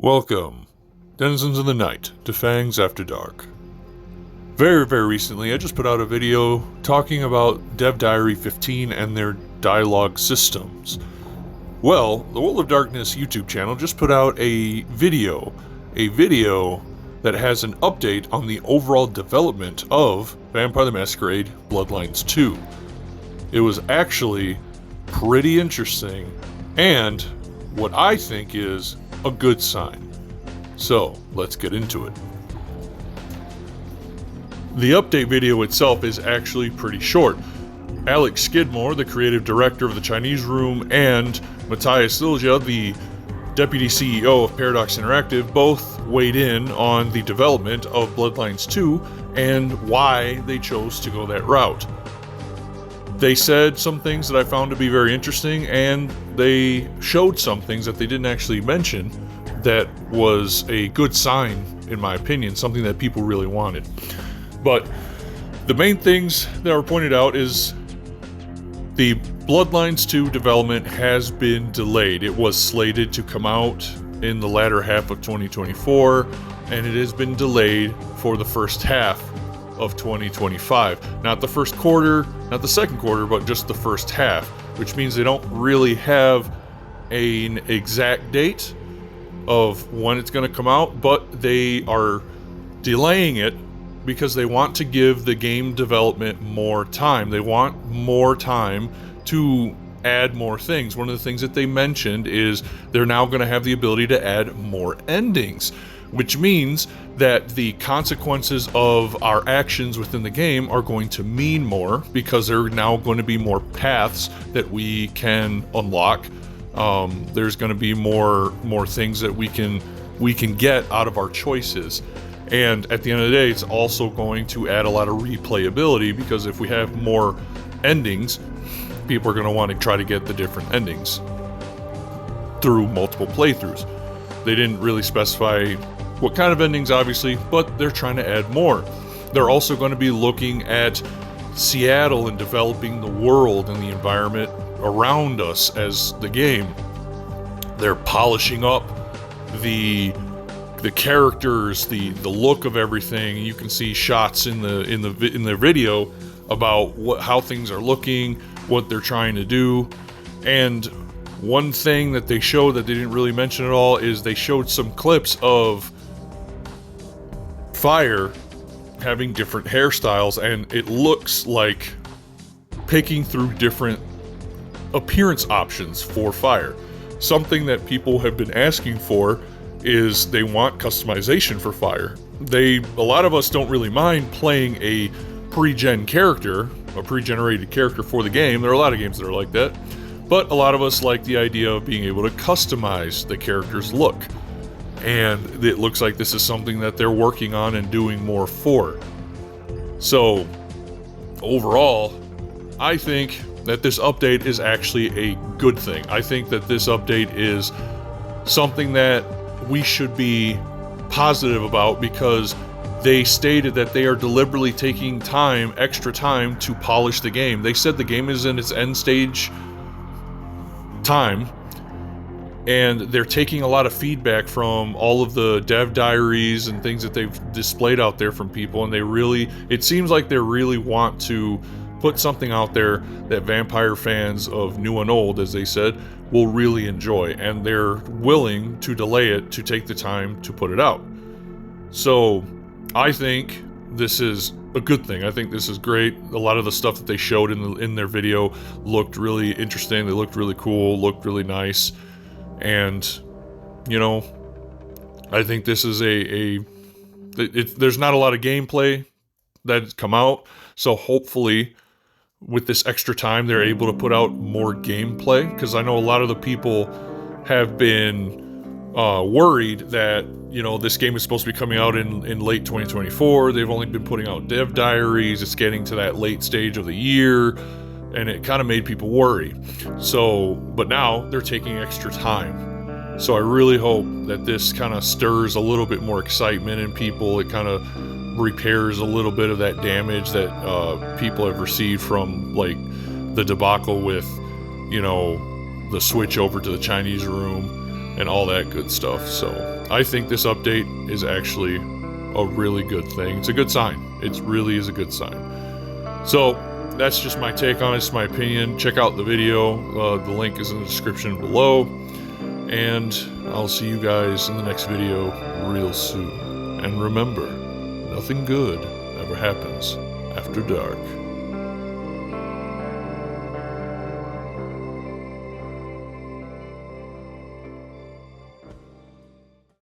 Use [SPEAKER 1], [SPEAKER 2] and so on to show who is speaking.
[SPEAKER 1] Welcome, denizens of the night, to Fangs After Dark. Very recently, I just put out a video talking about Dev Diary 15 and their dialogue systems. Well, the World of Darkness YouTube channel just put out a video that has an update on the overall development of Vampire the Masquerade Bloodlines 2. It was actually pretty interesting, and what I think is a good sign. So, let's get into it. The update video itself is actually pretty short. Alex Skidmore, the creative director of the Chinese Room, and Matthias Silja, the deputy CEO of Paradox Interactive, both weighed in on the development of Bloodlines 2 and why they chose to go that route. They said some things that I found to be very interesting, and they showed some things that they didn't actually mention that was a good sign, in my opinion, something that people really wanted. But the main things that were pointed out is the Bloodlines 2 development has been delayed. It was slated to come out in the latter half of 2024, and it has been delayed for the first half of 2025. Not the first quarter, not the second quarter, but just the first half, which means they don't really have an exact date of when it's going to come out, but they are delaying it because they want to give the game development more time. They want more time to add more things. One of the things that they mentioned is they're now going to have the ability to add more endings, which means that the consequences of our actions within the game are going to mean more, because there are now going to be more paths that we can unlock. There's going to be more things that we can get out of our choices. And at the end of the day, it's also going to add a lot of replayability, because if we have more endings, people are going to want to try to get the different endings through multiple playthroughs. They didn't really specify what kind of endings, obviously, but they're trying to add more. They're also going to be looking at Seattle and developing the world and the environment around us as the game. They're polishing up the characters, the look of everything. You can see shots in the video about how things are looking, what they're trying to do. And one thing that they showed that they didn't really mention at all is they showed some clips of Fire having different hairstyles, and it looks like picking through different appearance options for Fire. Something that people have been asking for is they want customization for Fire. A lot of us don't really mind playing a pre-gen character, a pre-generated character for the game. There are a lot of games that are like that, but a lot of us like the idea of being able to customize the character's look. And it looks like this is something that they're working on and doing more for. So, overall, I think that this update is actually a good thing. I think that this update is something that we should be positive about, because they stated that they are deliberately taking extra time to polish the game. They said the game is in its end stage time, and they're taking a lot of feedback from all of the dev diaries and things that they've displayed out there from people, and it seems like they really want to put something out there that vampire fans of new and old, as they said, will really enjoy, and they're willing to delay it to take the time to put it out. So I think this is a good thing. I think this is great. A lot of the stuff that they showed in their video looked really interesting. They looked really cool, looked really nice. And, I think this is there's not a lot of gameplay that's come out. So hopefully with this extra time, they're able to put out more gameplay, because I know a lot of the people have been worried that, this game is supposed to be coming out in late 2024. They've only been putting out dev diaries. It's getting to that late stage of the year, and it kind of made people worry. So, but now they're taking extra time. So I really hope that this kind of stirs a little bit more excitement in people. It kind of repairs a little bit of that damage that people have received from, like, the debacle with, the switch over to the Chinese Room. and all that good stuff. So I think this update is actually a really good thing. It's a good sign. It really is a good sign. So that's just my take on it. It's my opinion. Check out the video. The link is in the description below. And I'll see you guys in the next video real soon. And remember, nothing good ever happens after dark.